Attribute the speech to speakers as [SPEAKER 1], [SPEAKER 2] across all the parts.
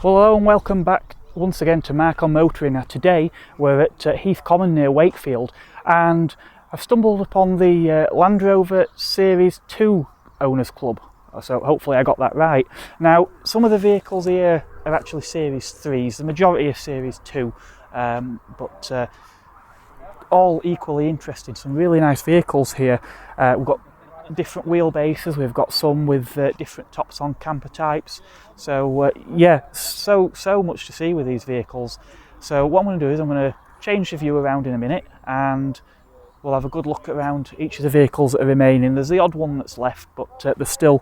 [SPEAKER 1] Well, hello and welcome back once again to Mark on Motoring. Now today we're at Heath Common near Wakefield, and I've stumbled upon the Land Rover Series 2 Owners Club, so hopefully I got that right. Now some of the vehicles here are actually Series 3s, the majority are Series 2, but all equally interesting. Some really nice vehicles here. We've got different wheelbases, we've got some with different tops on camper types, so yeah, so much to see with these vehicles. So what I'm going to do is I'm going to change the view around in a minute and we'll have a good look around each of the vehicles that are remaining. There's the odd one that's left, but there's still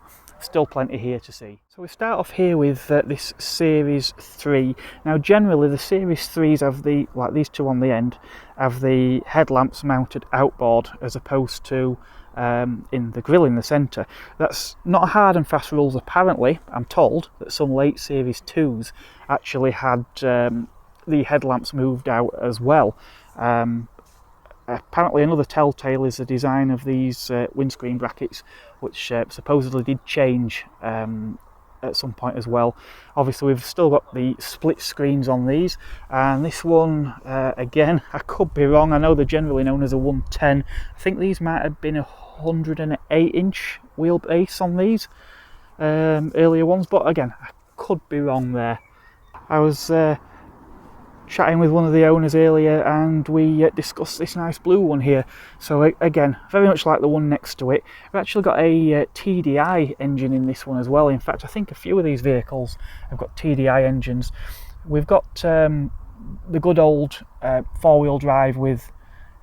[SPEAKER 1] plenty here to see. So we start off here with this Series 3. Now generally the Series 3s have the, like these two on the end, have the headlamps mounted outboard as opposed to in the grille in the centre. That's not hard and fast rules apparently. I'm told that some late Series 2s actually had the headlamps moved out as well. Apparently another telltale is the design of these windscreen brackets, which supposedly did change at some point as well. Obviously we've still got the split screens on these, and this one again, I could be wrong, I know they're generally known as a 110. I think these might have been a 108-inch wheelbase on these earlier ones, but again, I could be wrong there. I was chatting with one of the owners earlier and we discussed this nice blue one here. So again, very much like the one next to it, we've actually got a TDI engine in this one as well. In fact, I think a few of these vehicles have got TDI engines. We've got the good old four-wheel drive with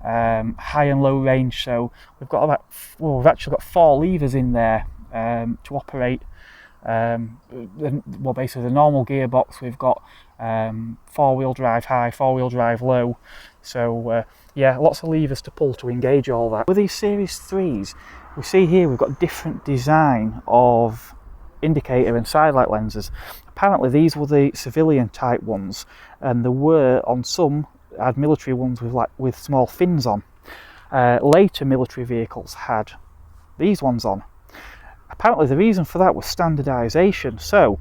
[SPEAKER 1] high and low range, so we've got about, well, we've actually got 4 levers in there to operate well, basically the normal gearbox. We've got 4-wheel drive high, 4-wheel drive low, so yeah, lots of levers to pull to engage all that. With these Series 3s, we see here we've got different design of indicator and side light lenses. Apparently these were the civilian type ones, and there were on some had military ones with small fins on. Later military vehicles had these ones on. Apparently the reason for that was standardisation. So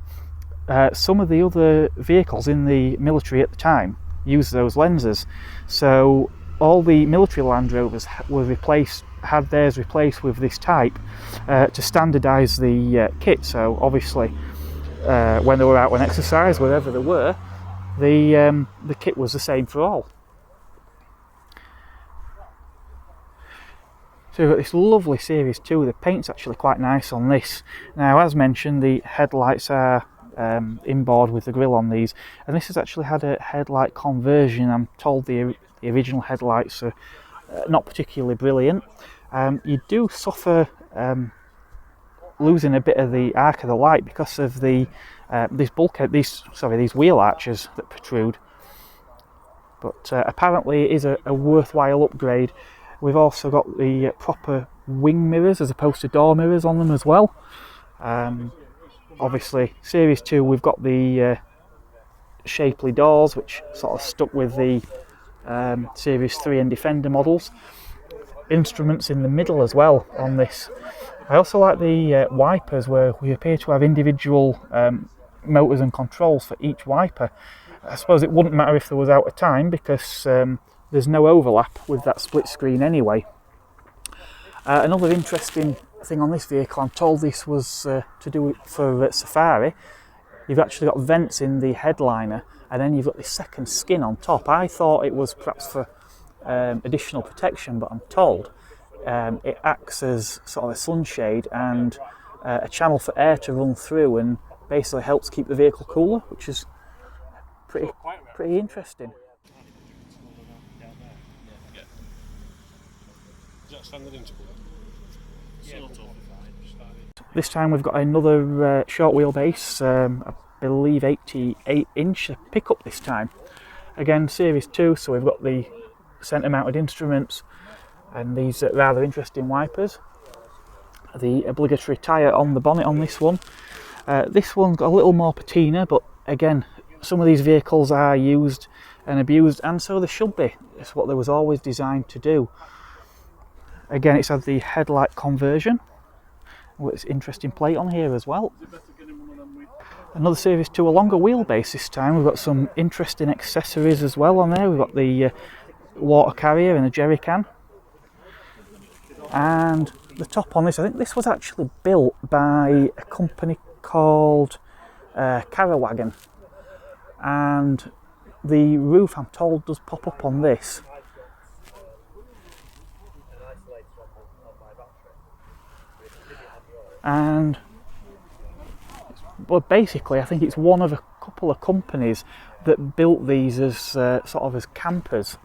[SPEAKER 1] some of the other vehicles in the military at the time used those lenses. So all the military Land Rovers had theirs replaced with this type to standardise the kit. So obviously when they were out on exercise, wherever they were, the kit was the same for all. So we've got this lovely Series 2, the paint's actually quite nice on this. Now as mentioned, the headlights are inboard with the grille on these, and this has actually had a headlight conversion. I'm told the original headlights are not particularly brilliant. You do suffer losing a bit of the arc of the light because of the these wheel arches that protrude, but apparently it is a worthwhile upgrade. We've also got the proper wing mirrors as opposed to door mirrors on them as well. Obviously Series 2 we've got the shapely doors, which sort of stuck with the Series 3 and Defender models. Instruments in the middle as well on this. I also like the wipers, where we appear to have individual motors and controls for each wiper. I suppose it wouldn't matter if there was out of time because there's no overlap with that split screen anyway. Another interesting thing on this vehicle, I'm told this was to do for safari. You've actually got vents in the headliner, and then you've got this second skin on top. I thought it was perhaps for additional protection, but I'm told it acts as sort of a sunshade and a channel for air to run through, and basically helps keep the vehicle cooler, which is pretty interesting. This time we've got another short wheelbase, I believe 88-inch pickup this time. Again, Series 2, so we've got the centre mounted instruments and these rather interesting wipers. The obligatory tyre on the bonnet on this one. This one's got a little more patina, but again, some of these vehicles are used and abused, and so they should be. It's what they was always designed to do. Again, it's had the headlight conversion. Well, it's an interesting plate on here as well. Another Series 2, a longer wheelbase this time. We've got some interesting accessories as well on there. We've got the water carrier and a jerry can. And the top on this, I think this was actually built by a company called Carawagon. And the roof, I'm told, does pop up on this. And well, basically I think it's one of a couple of companies that built these as sort of as campers.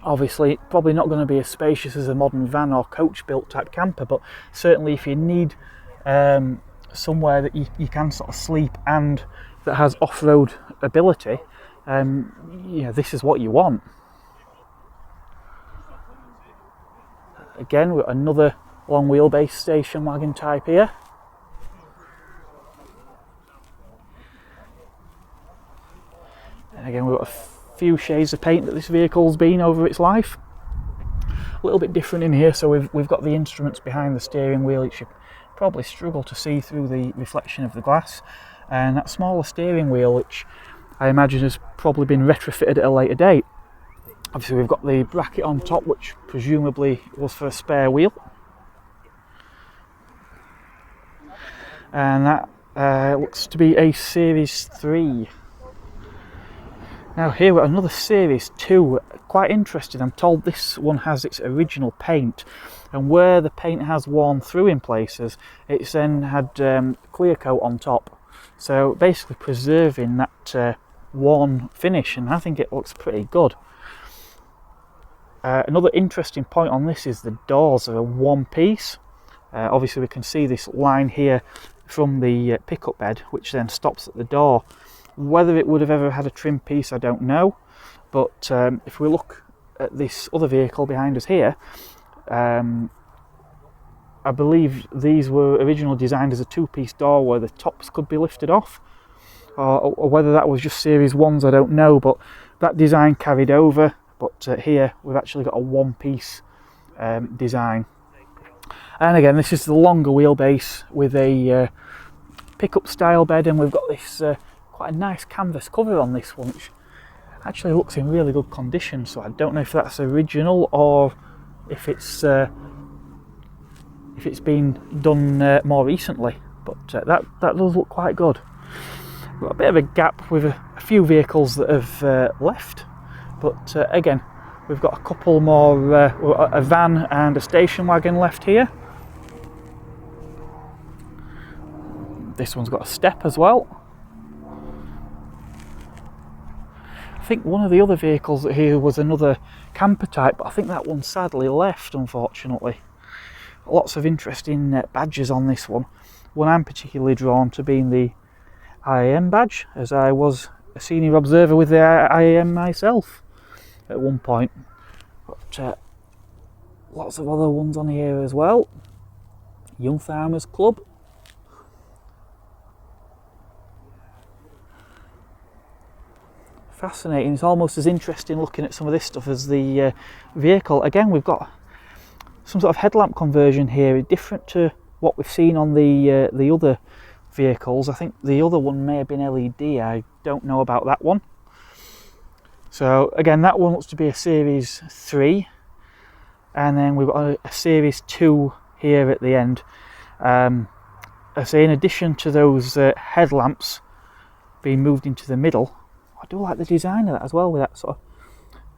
[SPEAKER 1] Obviously probably not going to be as spacious as a modern van or coach built type camper, but certainly if you need somewhere that you can sort of sleep and that has off-road ability, this is what you want. Again, we've got another long wheelbase station wagon type here. And again, we've got a few shades of paint that this vehicle's been over its life. A little bit different in here, so we've got the instruments behind the steering wheel, which you probably struggle to see through the reflection of the glass. And that smaller steering wheel, which I imagine has probably been retrofitted at a later date. Obviously we've got the bracket on top, which presumably was for a spare wheel. And that looks to be a Series 3. Now here we're another Series 2, quite interesting. I'm told this one has its original paint, and where the paint has worn through in places, it's then had clear coat on top. So basically preserving that worn finish, and I think it looks pretty good. Another interesting point on this is the doors are a one piece. Obviously we can see this line here from the pickup bed, which then stops at the door. Whether it would have ever had a trim piece, I don't know, but if we look at this other vehicle behind us here, I believe these were originally designed as a two-piece door where the tops could be lifted off, or whether that was just Series 1s, I don't know, but that design carried over. But here we've actually got a one-piece design. And again, this is the longer wheelbase with a pickup style bed, and we've got this quite a nice canvas cover on this one, which actually looks in really good condition. So I don't know if that's original or if it's been done more recently, but that does look quite good. We've got a bit of a gap with a few vehicles that have left, but again, we've got a couple more, a van and a station wagon left here. This one's got a step as well. I think one of the other vehicles here was another camper type, but I think that one sadly left, unfortunately. Lots of interesting badges on this one. One I'm particularly drawn to being the IAM badge, as I was a senior observer with the IAM myself at one point. But lots of other ones on here as well. Young Farmers Club. Fascinating. It's almost as interesting looking at some of this stuff as the vehicle. Again, we've got some sort of headlamp conversion here, different to what we've seen on the other vehicles. I think the other one may have been LED. I don't know about that one. So again, that one looks to be a Series 3, and then we've got a Series 2 here at the end. I say, in addition to those headlamps being moved into the middle, I do like the design of that as well, with that sort of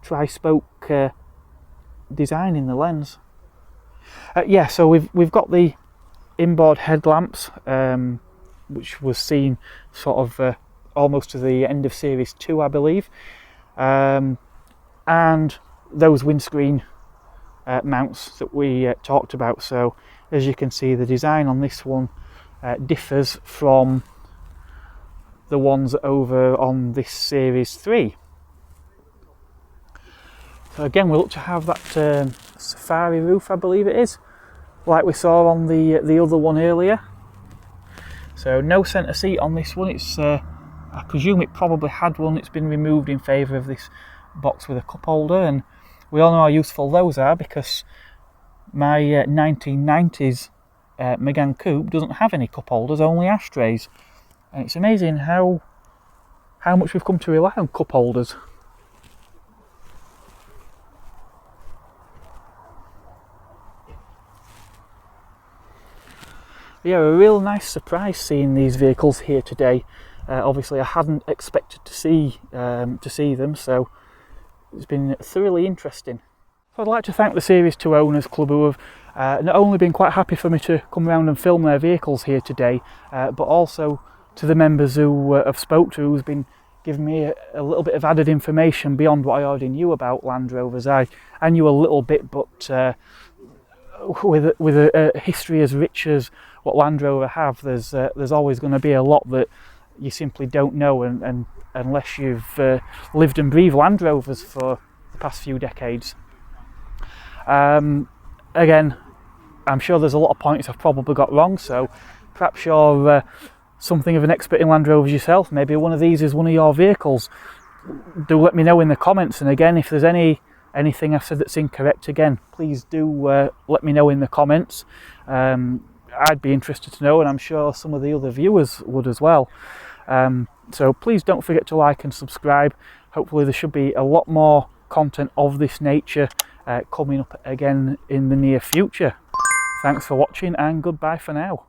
[SPEAKER 1] tri-spoke design in the lens. Yeah, so we've got the inboard headlamps, which was seen sort of almost to the end of Series 2, I believe, and those windscreen mounts that we talked about. So as you can see, the design on this one differs from the ones over on this Series 3. So again, we look to have that safari roof, I believe it is, like we saw on the other one earlier. So no centre seat on this one. It's I presume it probably had one. It's been removed in favour of this box with a cup holder, and we all know how useful those are, because my 1990s Megane Coupe doesn't have any cup holders, only ashtrays. And it's amazing how much we've come to rely on cup holders. Yeah, a real nice surprise seeing these vehicles here today. Obviously I hadn't expected to see them, so it's been thoroughly interesting. So I'd like to thank the Series 2 Owners Club, who have not only been quite happy for me to come around and film their vehicles here today, but also to the members who I've spoke to, who's been giving me a little bit of added information beyond what I already knew about Land Rovers. I knew a little bit, but with a history as rich as what Land Rover have, there's always going to be a lot that you simply don't know, and unless you've lived and breathed Land Rovers for the past few decades. Again, I'm sure there's a lot of points I've probably got wrong, so perhaps you're something of an expert in Land Rovers yourself. Maybe one of these is one of your vehicles. Do let me know in the comments, and again, if there's anything I've said that's incorrect, again, please do let me know in the comments. I'd be interested to know, and I'm sure some of the other viewers would as well. So please don't forget to like and subscribe. Hopefully there should be a lot more content of this nature coming up again in the near future. Thanks for watching, and goodbye for now.